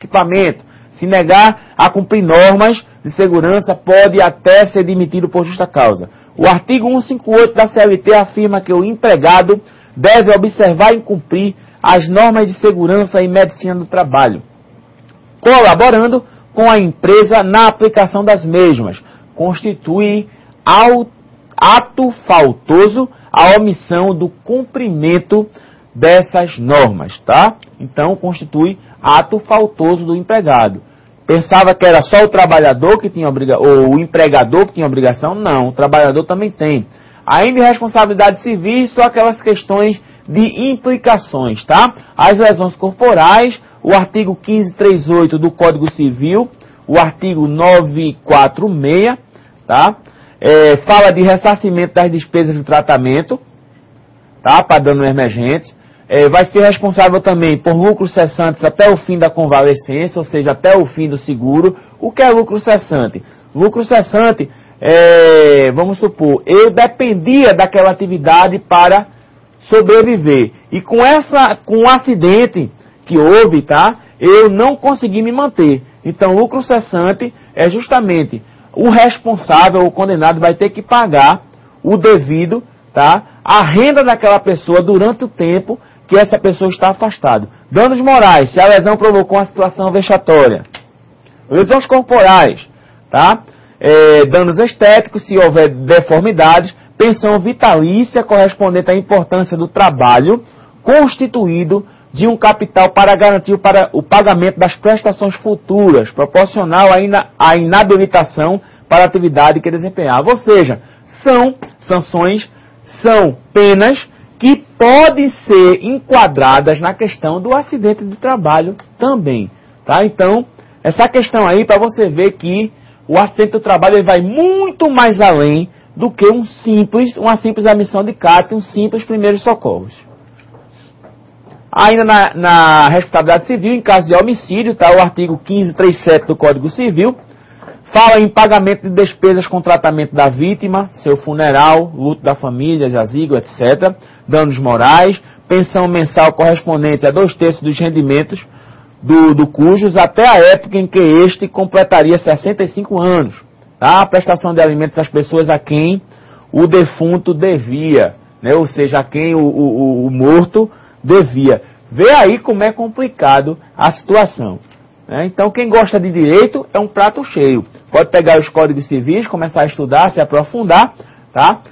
equipamento. Se negar a cumprir normas de segurança, pode até ser demitido por justa causa. O artigo 158 da CLT afirma que o empregado deve observar e cumprir as normas de segurança e medicina do trabalho, colaborando com a empresa na aplicação das mesmas. Constitui ato faltoso a omissão do cumprimento dessas normas, tá? Então, constitui ato faltoso do empregado. Pensava que era só o trabalhador que tinha obrigação, ou o empregador que tinha obrigação? Não, o trabalhador também tem. Ainda em responsabilidade civil, só aquelas questões de implicações, tá? As lesões corporais, o artigo 1538 do Código Civil, o artigo 946, tá? Fala de ressarcimento das despesas de tratamento, tá? Para danos emergentes. Vai ser responsável também por lucros cessantes até o fim da convalescência, ou seja, até o fim do seguro. O que é lucro cessante? Lucro cessante, vamos supor, eu dependia daquela atividade para sobreviver. E com o acidente que houve, tá? Eu não consegui me manter. Então, lucro cessante é justamente o responsável, o condenado, vai ter que pagar o devido, tá? A renda daquela pessoa durante o tempo que essa pessoa está afastada. Danos morais, se a lesão provocou uma situação vexatória. Lesões corporais, tá? Danos estéticos, se houver deformidades. Pensão vitalícia correspondente à importância do trabalho constituído de um capital para garantir o pagamento das prestações futuras, proporcional à inabilitação para a atividade que desempenhava. Ou seja, são sanções, são penas que podem ser enquadradas na questão do acidente de trabalho também, tá? Então, essa questão aí, para você ver que o acidente do trabalho ele vai muito mais além do que uma simples admissão de CAT, um simples primeiros socorros. Ainda na responsabilidade civil, em caso de homicídio, tá? O artigo 1537 do Código Civil, fala em pagamento de despesas com tratamento da vítima, seu funeral, luto da família, jazigo, etc. Danos morais, pensão mensal correspondente a 2/3 dos rendimentos do cujos até a época em que este completaria 65 anos. Tá? A prestação de alimentos às pessoas a quem o defunto devia, né? Ou seja, a quem o morto devia. Vê aí como é complicado a situação. Então, quem gosta de direito é um prato cheio. Pode pegar os códigos civis, começar a estudar, se aprofundar, tá?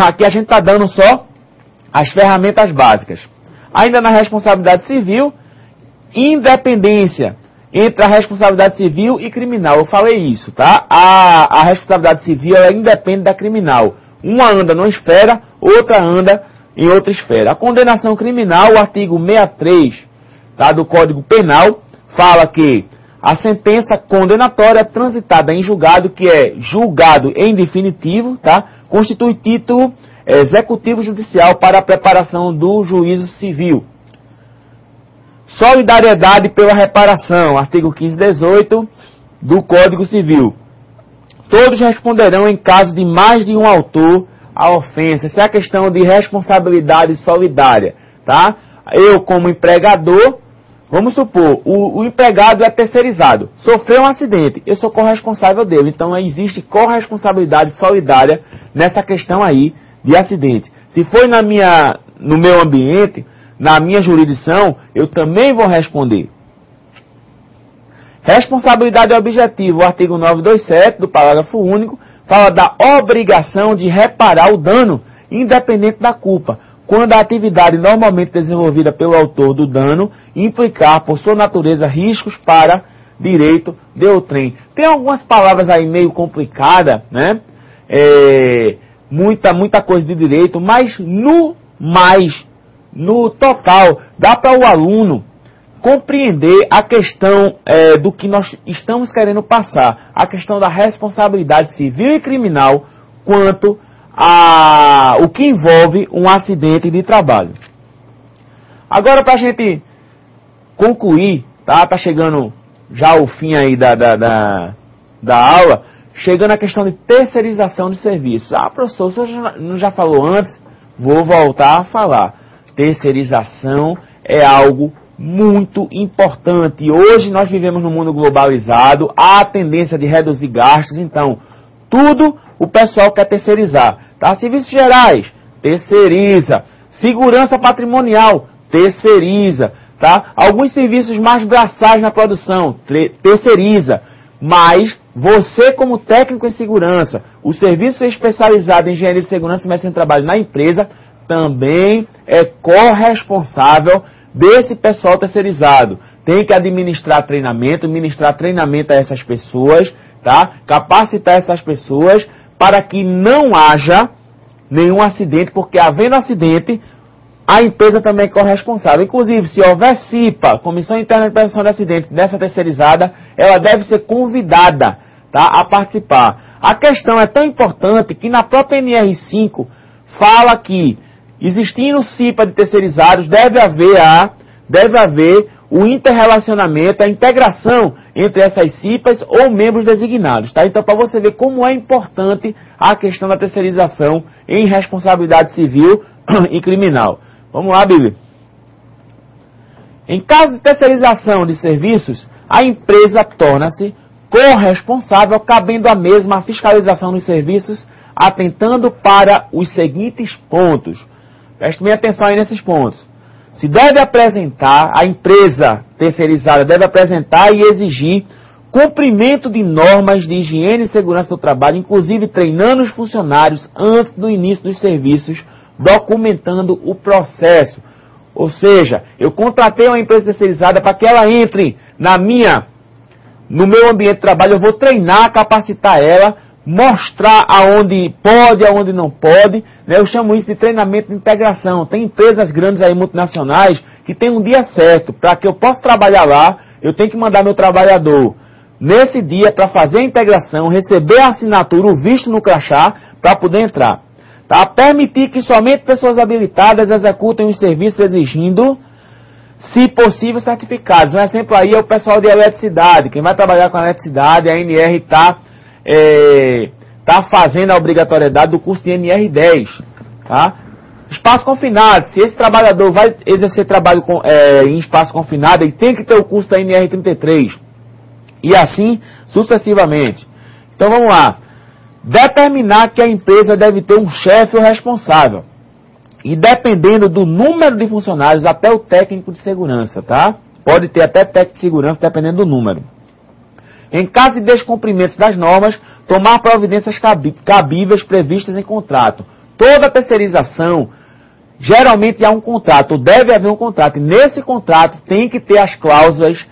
Aqui a gente está dando só as ferramentas básicas. Ainda na responsabilidade civil, independência entre a responsabilidade civil e criminal. Eu falei isso, tá? A responsabilidade civil ela independe da criminal. Uma anda numa esfera, outra anda em outra esfera. A condenação criminal, o artigo 63, tá, do Código Penal, fala que a sentença condenatória é transitada em julgado, que é julgado em definitivo, tá? Constitui título executivo judicial para a preparação do juízo civil. Solidariedade pela reparação, artigo 1518 do Código Civil. Todos responderão em caso de mais de um autor a ofensa. Essa é a questão de responsabilidade solidária, tá? Eu, como empregador, vamos supor, o empregado é terceirizado, sofreu um acidente, eu sou corresponsável dele. Então, existe corresponsabilidade solidária nessa questão aí de acidente. Se foi no meu ambiente, na minha jurisdição, eu também vou responder. Responsabilidade objetiva, o artigo 927 do parágrafo único, fala da obrigação de reparar o dano, independente da culpa, quando a atividade normalmente desenvolvida pelo autor do dano implicar, por sua natureza, riscos para direito de outrem. Tem algumas palavras aí meio complicadas, né? Muita coisa de direito, mas no total, dá para o aluno compreender a questão do que nós estamos querendo passar, a questão da responsabilidade civil e criminal quanto o que envolve um acidente de trabalho. Agora, para a gente concluir, tá chegando já o fim aí da aula, chegando a questão de terceirização de serviços. Professor, o senhor não já falou antes? Vou voltar a falar. Terceirização é algo muito importante. Hoje nós vivemos num mundo globalizado, há a tendência de reduzir gastos, então tudo o pessoal quer terceirizar. Tá? Serviços gerais, terceiriza. Segurança patrimonial, terceiriza. Tá? Alguns serviços mais braçais na produção, terceiriza. Mas você, como técnico em segurança, o serviço especializado em engenharia de segurança e medicina de trabalho na empresa, também é corresponsável desse pessoal terceirizado. Tem que administrar treinamento, ministrar treinamento a essas pessoas, tá? Capacitar essas pessoas para que não haja nenhum acidente, porque havendo acidente, a empresa também é corresponsável. Inclusive, se houver CIPA, Comissão Interna de Prevenção de Acidentes, dessa terceirizada, ela deve ser convidada, tá, a participar. A questão é tão importante que na própria NR5 fala que, existindo CIPA de terceirizados, deve haver o interrelacionamento, a integração entre essas CIPAs ou membros designados. Tá? Então, para você ver como é importante a questão da terceirização em responsabilidade civil e criminal. Vamos lá, Bíblia. Em caso de terceirização de serviços, a empresa torna-se corresponsável, cabendo a mesma a fiscalização dos serviços, atentando para os seguintes pontos. Preste bem atenção aí nesses pontos. Se deve apresentar, a empresa terceirizada deve apresentar e exigir cumprimento de normas de higiene e segurança do trabalho, inclusive treinando os funcionários antes do início dos serviços, documentando o processo. Ou seja, eu contratei uma empresa terceirizada para que ela entre no meu ambiente de trabalho, eu vou treinar, capacitar ela, mostrar aonde pode, aonde não pode, né? Eu chamo isso de treinamento de integração. Tem empresas grandes aí, multinacionais, que tem um dia certo. Para que eu possa trabalhar lá, eu tenho que mandar meu trabalhador nesse dia para fazer a integração, receber a assinatura, o visto no crachá, para poder entrar. Tá? Permitir que somente pessoas habilitadas executem os serviços exigindo, se possível, certificados. Um exemplo aí é o pessoal de eletricidade. Quem vai trabalhar com eletricidade, a ANR está fazendo a obrigatoriedade do curso de NR10. Tá? Espaço confinado. Se esse trabalhador vai exercer trabalho em espaço confinado, ele tem que ter o curso da NR33. E assim sucessivamente. Então vamos lá. Determinar que a empresa deve ter um chefe ou responsável. E dependendo do número de funcionários, até o técnico de segurança, tá? Pode ter até técnico de segurança, dependendo do número. Em caso de descumprimento das normas, tomar providências cabíveis previstas em contrato. Toda terceirização, geralmente há um contrato, ou deve haver um contrato. E nesse contrato tem que ter as cláusulas